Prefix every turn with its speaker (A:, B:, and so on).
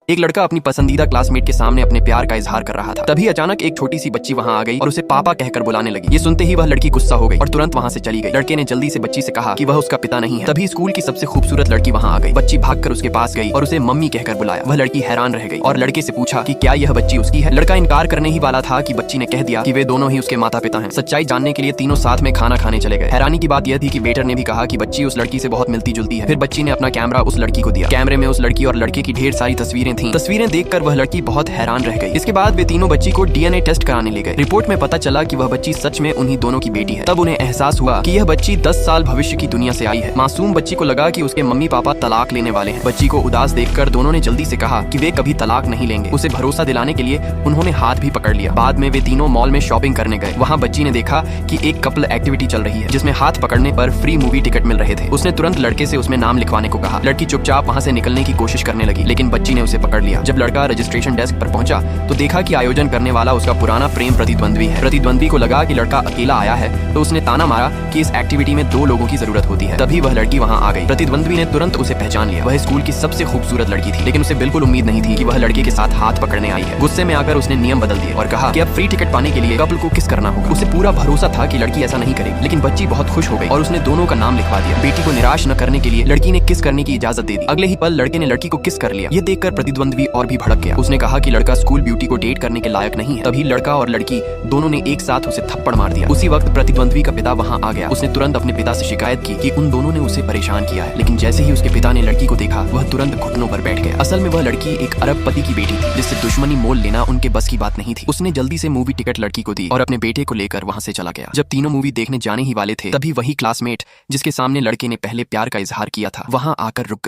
A: एक लड़का अपनी पसंदीदा क्लासमेट के सामने अपने प्यार का इजहार कर रहा था। तभी अचानक एक छोटी सी बच्ची वहां आ गई और उसे पापा कहकर बुलाने लगी। ये सुनते ही वह लड़की गुस्सा हो गई और तुरंत वहां से चली गई। लड़के ने जल्दी से बच्ची से कहा कि वह उसका पिता नहीं है। तभी स्कूल की सबसे खूबसूरत लड़की वहां आ गई। बच्ची भागकर उसके पास गई और उसे मम्मी कहकर बुलाया। वह लड़की हैरान रह गई और लड़के से पूछा कि क्या यह बच्ची उसकी है। लड़का इनकार करने ही वाला था कि बच्ची ने कह दिया कि वे दोनों ही उसके माता पिता हैं। सच्चाई जानने के लिए तीनों साथ में खाना खाने चले गए। हैरानी की बात यह थी कि वेटर ने भी कहा कि बच्ची उस लड़की से बहुत मिलती जुलती है। फिर बच्ची ने अपना कैमरा उस लड़की को दिया। कैमरे में उस लड़की और लड़के की ढेर सारी तस्वीरें थीं। तस्वीरें देखकर वह लड़की बहुत हैरान रह गई। इसके बाद वे तीनों बच्ची को डीएनए टेस्ट कराने ले गए। रिपोर्ट में पता चला कि वह बच्ची सच में उन्हीं दोनों की बेटी है। तब उन्हें एहसास हुआ कि यह बच्ची 10 साल भविष्य की दुनिया से आई है। मासूम बच्ची को लगा कि उसके मम्मी पापा तलाक लेने वाले हैं। बच्ची को उदास देखकर दोनों ने जल्दी से कहा कि वे कभी तलाक नहीं लेंगे। उसे भरोसा दिलाने के लिए उन्होंने हाथ भी पकड़ लिया। बाद में वे तीनों मॉल में शॉपिंग करने गए। वहाँ बच्ची ने देखा कि एक कपल एक्टिविटी चल रही है जिसमें हाथ पकड़ने पर फ्री मूवी टिकट मिल रहे थे। उसने तुरंत लड़के से उसमें नाम लिखवाने को कहा। लड़की चुपचाप वहाँ से निकलने की कोशिश करने लगी, लेकिन बच्ची ने उसे पकड़ लिया। जब लड़का रजिस्ट्रेशन डेस्क पर पहुंचा तो देखा कि आयोजन करने वाला उसका पुराना प्रेम प्रतिद्वंद्वी है। प्रतिद्वंद्वी को लगा कि लड़का अकेला आया है तो उसने ताना मारा कि इस एक्टिविटी में 2 लोगों की जरूरत होती है। तभी वह लड़की वहां आ गई। प्रतिद्वंद्वी ने तुरंत उसे पहचान लिया। वह स्कूल की सबसे खूबसूरत लड़की थी, लेकिन उसे बिल्कुल उम्मीद नहीं थी कि वह लड़के के साथ हाथ पकड़ने आई है। गुस्से में आकर उसने नियम बदल दिए और कहा कि अब फ्री टिकट पाने के लिए कपल को किस करना होगा। उसे पूरा भरोसा था कि लड़की ऐसा नहीं करेगी, लेकिन बच्ची बहुत खुश हो गई और उसने दोनों का नाम लिखवा दिया। बेटी को निराश न करने के लिए लड़की ने किस करने की इजाजत दे दी। अगले ही पल लड़के ने लड़की को किस कर लिया। यह देखकर प्रतिद्वंद्वी और भी भड़क गया। उसने कहा कि लड़का स्कूल ब्यूटी को डेट करने के लायक नहीं है। तभी लड़का और लड़की दोनों ने एक साथ उसे थप्पड़ मार दिया। उसी वक्त प्रतिद्वंद्वी का पिता वहां आ गया। उसने तुरंत अपने पिता से शिकायत की कि उन दोनों ने उसे परेशान किया है, लेकिन जैसे ही उसके पिता ने लड़की को देखा वह तुरंत घुटनों पर बैठ गया। असल में वह लड़की एक अरबपति की बेटी थी जिससे दुश्मनी मोल लेना उनके बस की बात नहीं थी। उसने जल्दी से मूवी टिकट लड़की को दी और अपने बेटे को लेकर वहां से चला गया। जब तीनों मूवी देखने जाने ही वाले थे तभी वही क्लासमेट जिसके सामने लड़के ने पहले प्यार का इजहार किया था वहां आकर रुक गई।